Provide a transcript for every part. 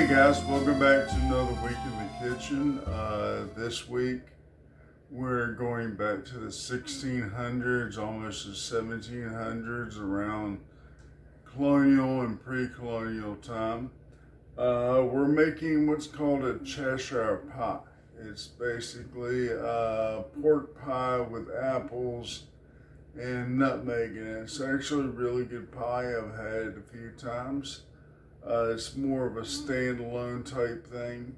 Hey guys, welcome back to another week in the kitchen. This week we're going back to the 1600s, almost the 1700s, around colonial and pre-colonial time. We're making what's called a Cheshire pie. It's basically pork pie with apples and nutmeg in it. It's actually a really good pie. I've had it a few times. It's more of a standalone type thing.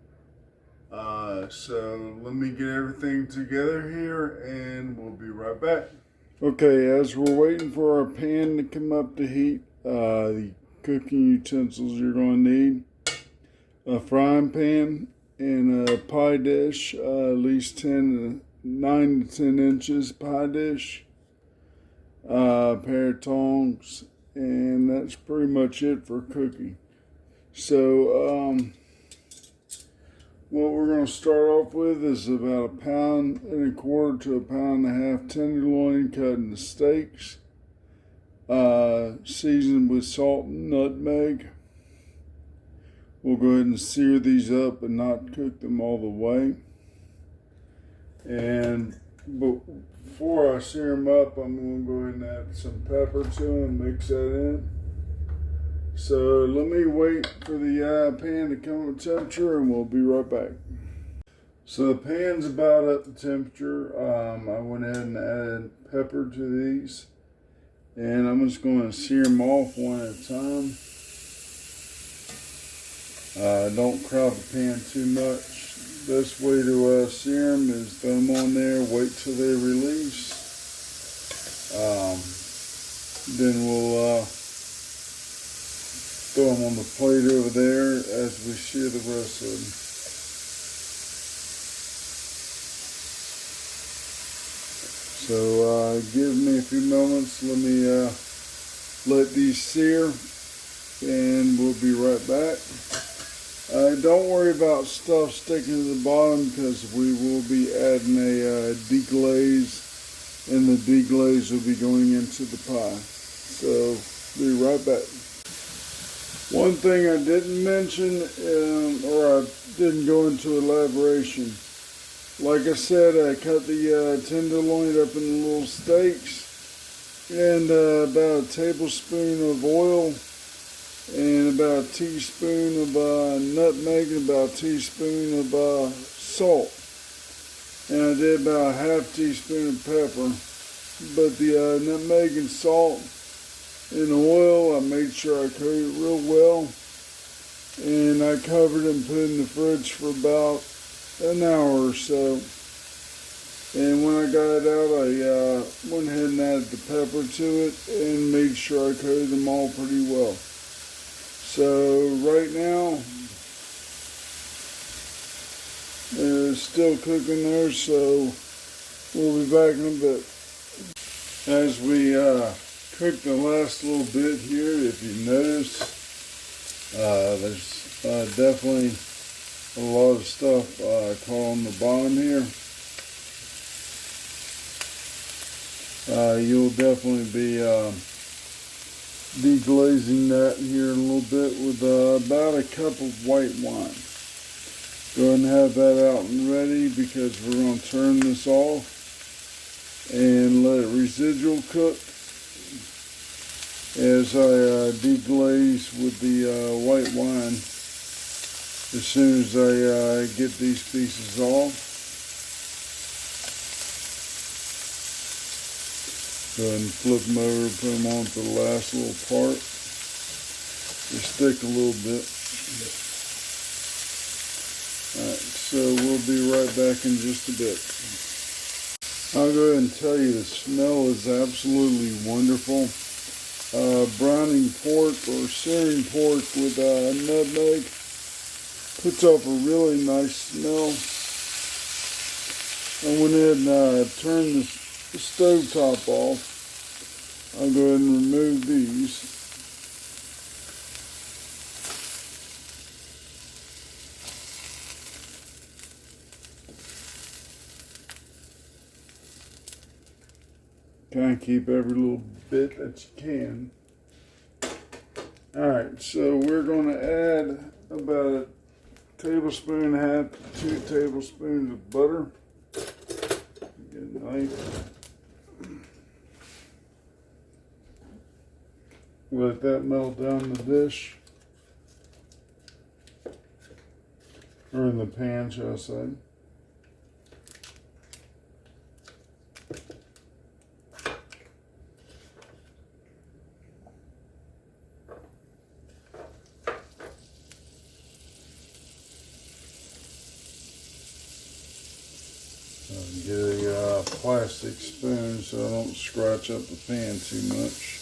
So let me get everything together here and we'll be right back. Okay, as we're waiting for our pan to come up to heat, the cooking utensils you're going to need: a frying pan and a pie dish, at least 9 to 10 inches pie dish, a pair of tongs, and that's pretty much it for cooking. So what we're going to start off with is about 1.25 pounds to 1.5 pounds tenderloin cut into steaks, seasoned with salt and nutmeg. We'll go ahead and sear these up and not cook them all the way. And before I sear them up, I'm going to go ahead and add some pepper to them, mix that in. So let me wait for the pan to come up to temperature and we'll be right back. So the pan's about up to temperature. I went ahead and added pepper to these. And I'm just going to sear them off one at a time. Don't crowd the pan too much. Best way to sear them is throw them on there, wait till they release. Then we'll throw them on the plate over there as we sear the rest of them. So give me a few moments. Let me let these sear and we'll be right back. Don't worry about stuff sticking to the bottom because we will be adding a deglaze, and the deglaze will be going into the pie. So be right back. One thing I didn't mention, or I didn't go into elaboration. Like I said, I cut the tenderloin up into little steaks, and about a tablespoon of oil, and about a teaspoon of nutmeg, and about a teaspoon of salt. And I did about a half teaspoon of pepper. But the nutmeg and salt in oil, I made sure I coated it real well, and I covered it and put it in the fridge for about an hour or so. And when I got it out, I went ahead and added the pepper to it and made sure I coated them all pretty well. So right now, it's still cooking there, so we'll be back in a bit. As we cook the last little bit here, if you notice, there's definitely a lot of stuff caught on the bottom here. You'll definitely be deglazing that here in a little bit with about a cup of white wine. Go ahead and have that out and ready because we're going to turn this off and let it residual cook as I deglaze with the white wine as soon as I get these pieces off. Go ahead and flip them over, put them on for the last little part. They stick a little bit. Alright, so we'll be right back in just a bit. I'll go ahead and tell you the smell is absolutely wonderful. Browning pork or searing pork with nutmeg puts off a really nice smell. I went ahead and turned the stove top off. I'll go ahead and remove these. Kind of keep every little bit that you can. Alright, so we're going to add about tablespoon and a half to 2 tablespoons of butter. Get a knife. Let that melt down the dish. Or in the pan, shall I say. Get a plastic spoon so I don't scratch up the pan too much.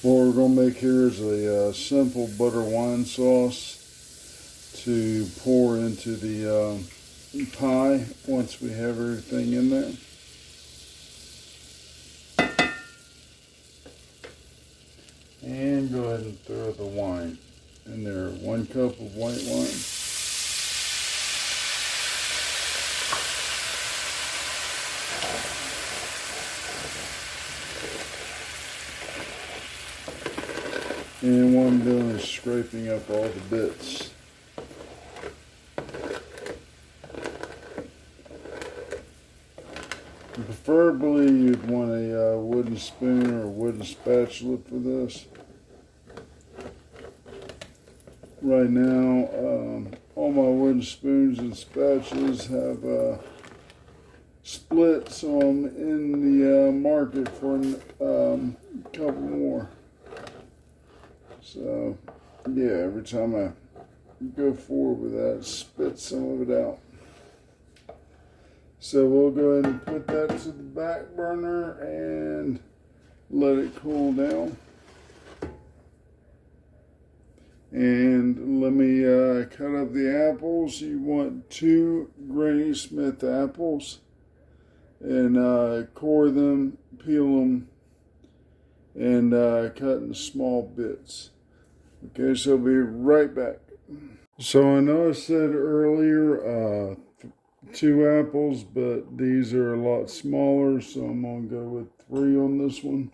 What we're going to make here is a simple butter wine sauce to pour into the pie once we have everything in there. And go ahead and throw the wine in there. 1 cup of white wine. And what I'm doing is scraping up all the bits. Preferably you'd want a wooden spoon or a wooden spatula for this. Right now, all my wooden spoons and spatulas have split, so I'm in the market for a couple more. So, yeah, every time I go forward with that, it spits some of it out. So we'll go ahead and put that to the back burner and let it cool down. And let me cut up the apples. You want 2 Granny Smith apples. And core them, peel them, and cut in small bits. Okay, so I'll be right back. So I know I said earlier 2 apples, but these are a lot smaller, so I'm going to go with 3 on this one.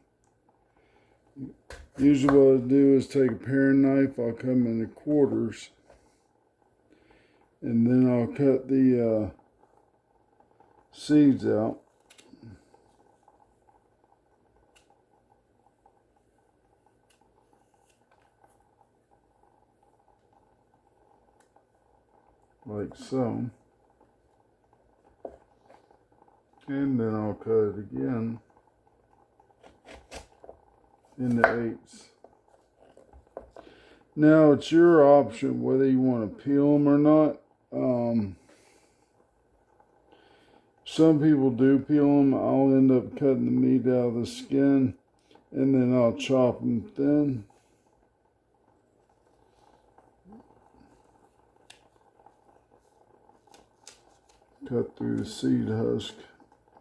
Usually what I do is take a paring knife, I'll cut them into quarters, and then I'll cut the seeds out. Like so. And then I'll cut it again into 8s. Now it's your option whether you want to peel them or not. Some people do peel them. I'll end up cutting the meat out of the skin, and then I'll chop them thin. Cut through the seed husk.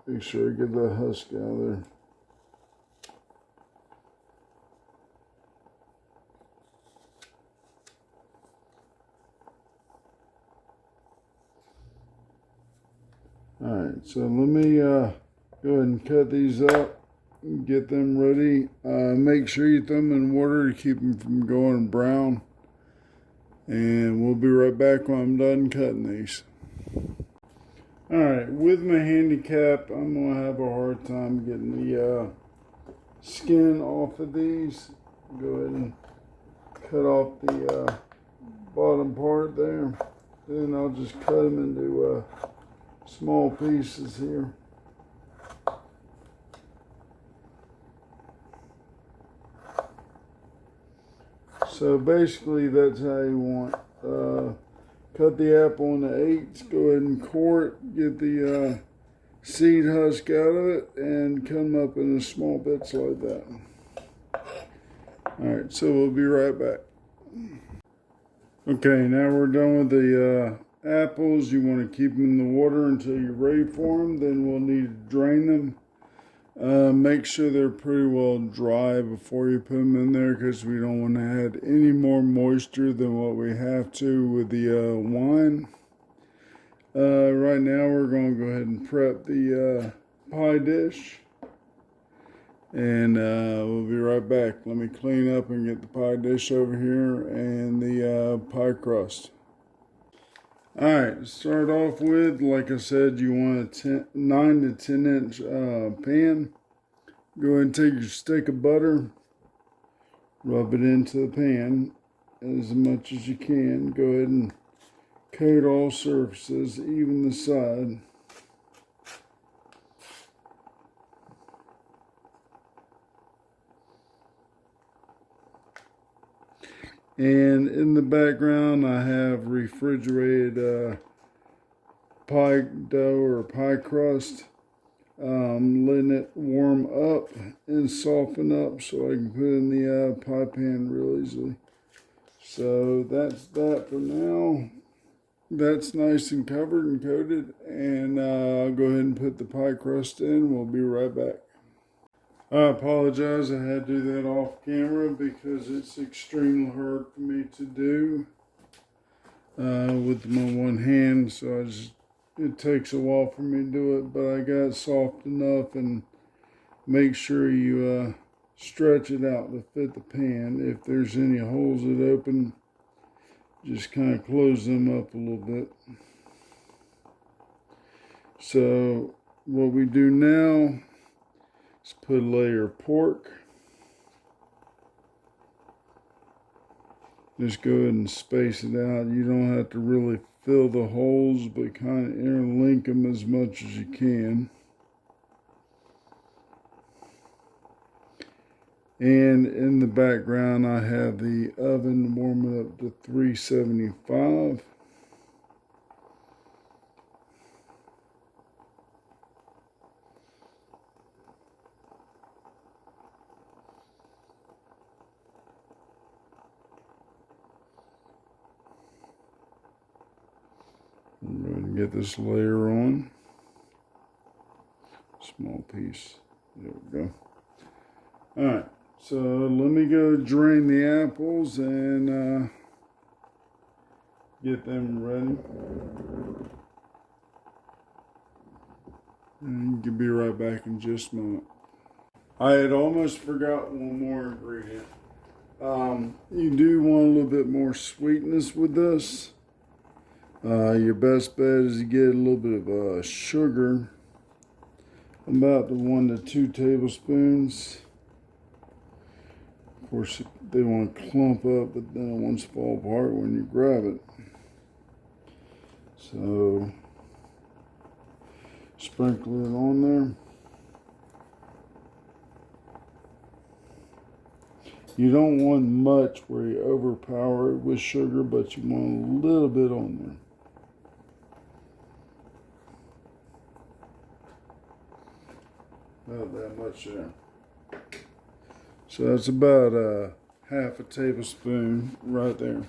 Make sure I get that husk out of there. Alright, so let me go ahead and cut these up and get them ready. Make sure you throw them in water to keep them from going brown. And we'll be right back when I'm done cutting these. Alright, with my handicap, I'm going to have a hard time getting the skin off of these. Go ahead and cut off the bottom part there. Then I'll just cut them into small pieces here. So basically that's how you want. Cut the apple into 8s, go ahead and core it, get the seed husk out of it, and cut them up into small bits like that. Alright, so we'll be right back. Okay, now we're done with the apples. You want to keep them in the water until you're ready for them. Then we'll need to drain them. Make sure they're pretty well dry before you put them in there, because we don't want to add any more moisture than what we have to with the wine. Right now we're going to go ahead and prep the pie dish. And we'll be right back. Let me clean up and get the pie dish over here and the pie crust. Alright, to start off with, like I said, you want a 9 to 10 inch pan. Go ahead and take your stick of butter, rub it into the pan as much as you can. Go ahead and coat all surfaces, even the side. And in the background, I have refrigerated pie dough or pie crust. Letting it warm up and soften up so I can put it in the pie pan real easily. So that's that for now. That's nice and covered and coated. And I'll go ahead and put the pie crust in. We'll be right back. I apologize, I had to do that off camera because it's extremely hard for me to do with my one hand, so it takes a while for me to do it, but I got it soft enough. And make sure you stretch it out to fit the pan. If there's any holes that open, just kind of close them up a little bit. So what we do now, let's put a layer of pork. Just go ahead and space it out. You don't have to really fill the holes, but kind of interlink them as much as you can. And in the background, I have the oven warming up to 375. I'm going to get this layer on. Small piece. There we go. Alright, so let me go drain the apples and get them ready. And you can be right back in just a moment. I had almost forgot one more ingredient. You do want a little bit more sweetness with this. Your best bet is to get a little bit of sugar, about 1 to 2 tablespoons. Of course, they want to clump up, but then it wants to fall apart when you grab it. So, sprinkle it on there. You don't want much where you overpower it with sugar, but you want a little bit on there. Not that much there. So that's about half a tablespoon right there.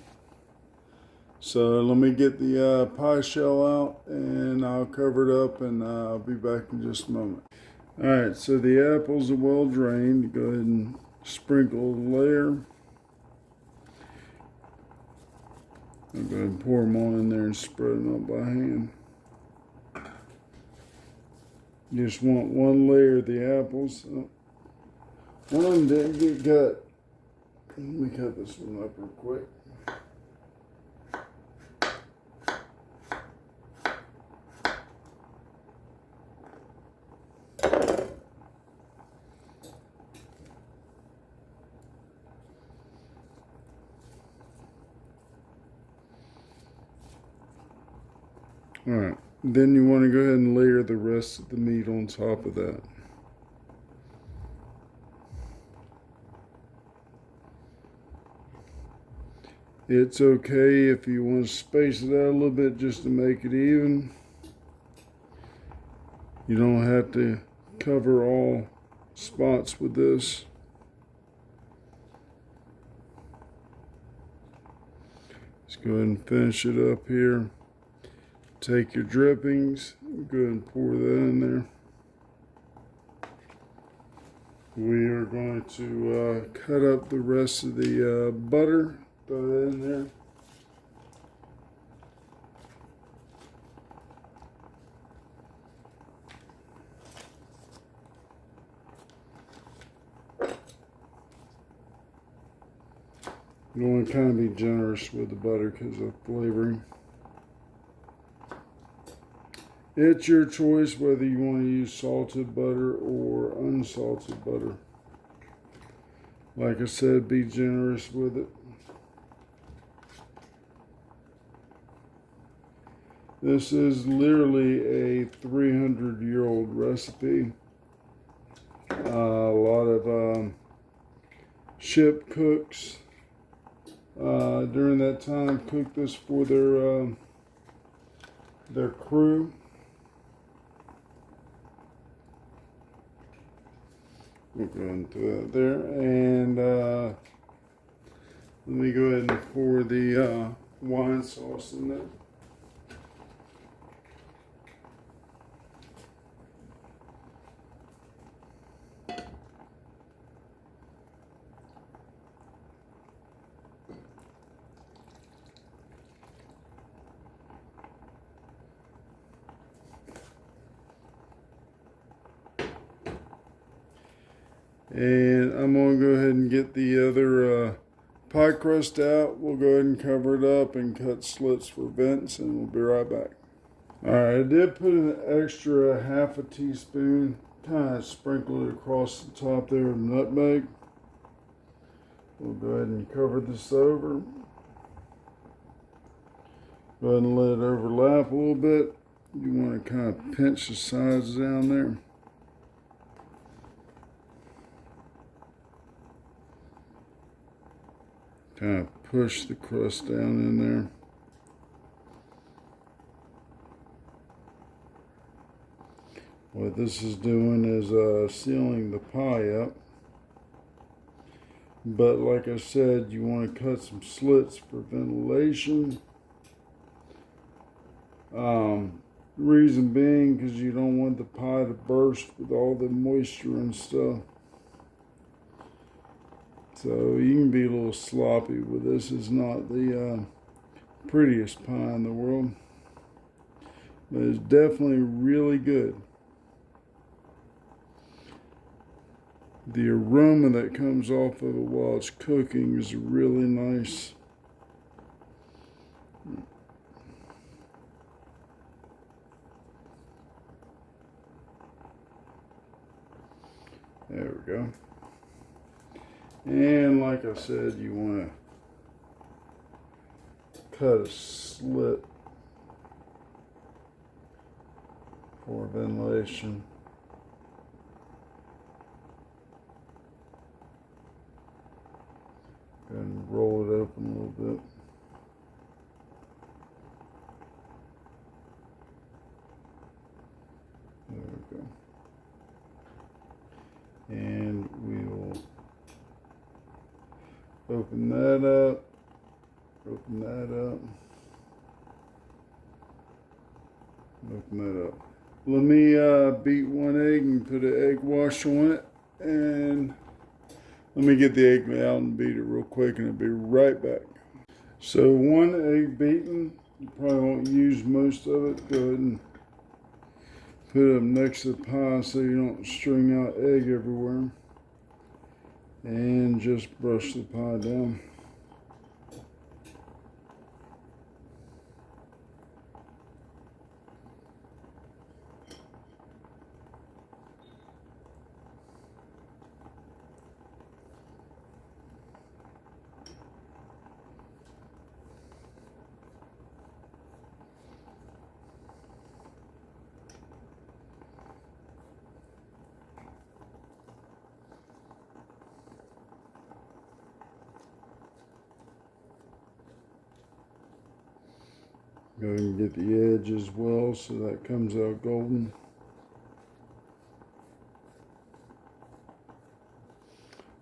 So let me get the pie shell out and I'll cover it up and I'll be back in just a moment. Alright, so the apples are well drained. Go ahead and sprinkle the layer. I'll go ahead and pour them on in there and spread them out by hand. You just want one layer of the apples. One of them didn't get cut. Let me cut this one up real quick. Alright, then you want to go ahead and layer the rest of the meat on top of that. It's okay if you want to space it out a little bit just to make it even. You don't have to cover all spots with this. Let's go ahead and finish it up here. Take your drippings, go ahead and pour that in there. We are going to cut up the rest of the butter, throw that in there. You want to kind of be generous with the butter because of flavoring. It's your choice whether you want to use salted butter or unsalted butter. Like I said, be generous with it. This is literally a 300-year-old recipe. A lot of ship cooks during that time cooked this for their crew. We'll go into that there, and let me go ahead and pour the wine sauce in there. And I'm going to go ahead and get the other pie crust out. We'll go ahead and cover it up and cut slits for vents, and we'll be right back. Alright, I did put an extra half a teaspoon, kind of sprinkle it across the top there of nutmeg. We'll go ahead and cover this over. Go ahead and let it overlap a little bit. You want to kind of pinch the sides down there. Kind of push the crust down in there. What this is doing is sealing the pie up. But like I said, you want to cut some slits for ventilation. Reason being because you don't want the pie to burst with all the moisture and stuff. So you can be a little sloppy with this. It's not the prettiest pie in the world, but it's definitely really good. The aroma that comes off of it while it's cooking is really nice. There we go. And like I said, you want to cut a slit for ventilation. And roll it open a little bit. There we go. And we will open that up, open that up, open that up. Let me beat one egg and put an egg wash on it, and let me get the egg out and beat it real quick, and I'll be right back. So one egg beaten, you probably won't use most of it. Go ahead and put it up next to the pie so you don't string out egg everywhere. And just brush the pie down. Go ahead and get the edge as well so that comes out golden.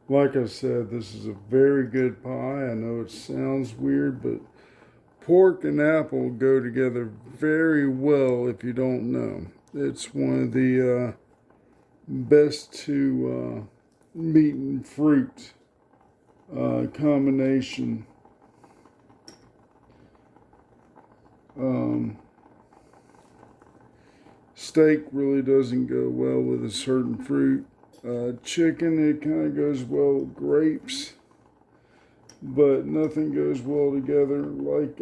Like I said, this is a very good pie. I know it sounds weird, but pork and apple go together very well if you don't know. It's one of the best two meat and fruit combination. Steak really doesn't go well with a certain fruit. Chicken, it kind of goes well with grapes. but nothing goes well together like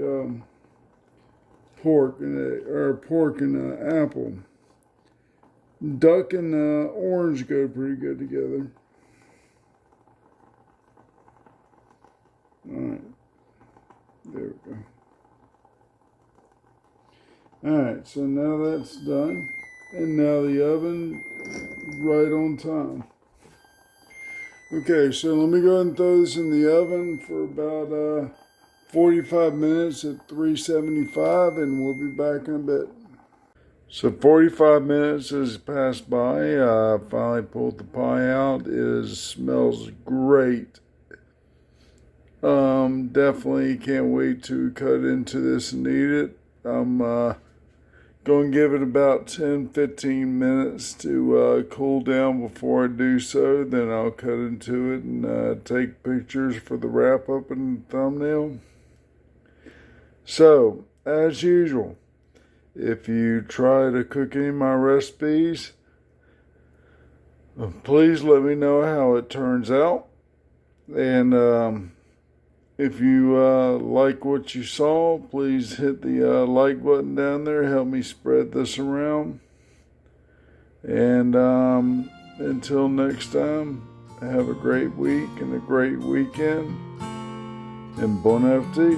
pork and apple. Duck and orange go pretty good together. All right, there we go. All right, so now that's done, and now the oven right on time. Okay, so let me go ahead and throw this in the oven for about 45 minutes at 375, and we'll be back in a bit. So 45 minutes has passed by. I finally pulled the pie out. It smells great. Definitely can't wait to cut into this and eat it. I'm going to give it about 10-15 minutes to cool down before I do so. Then I'll cut into it and take pictures for the wrap up and thumbnail. So, as usual, if you try to cook any of my recipes, please let me know how it turns out. And if you like what you saw, please hit the like button down there. Help me spread this around. And until next time, have a great week and a great weekend. And bon appetit.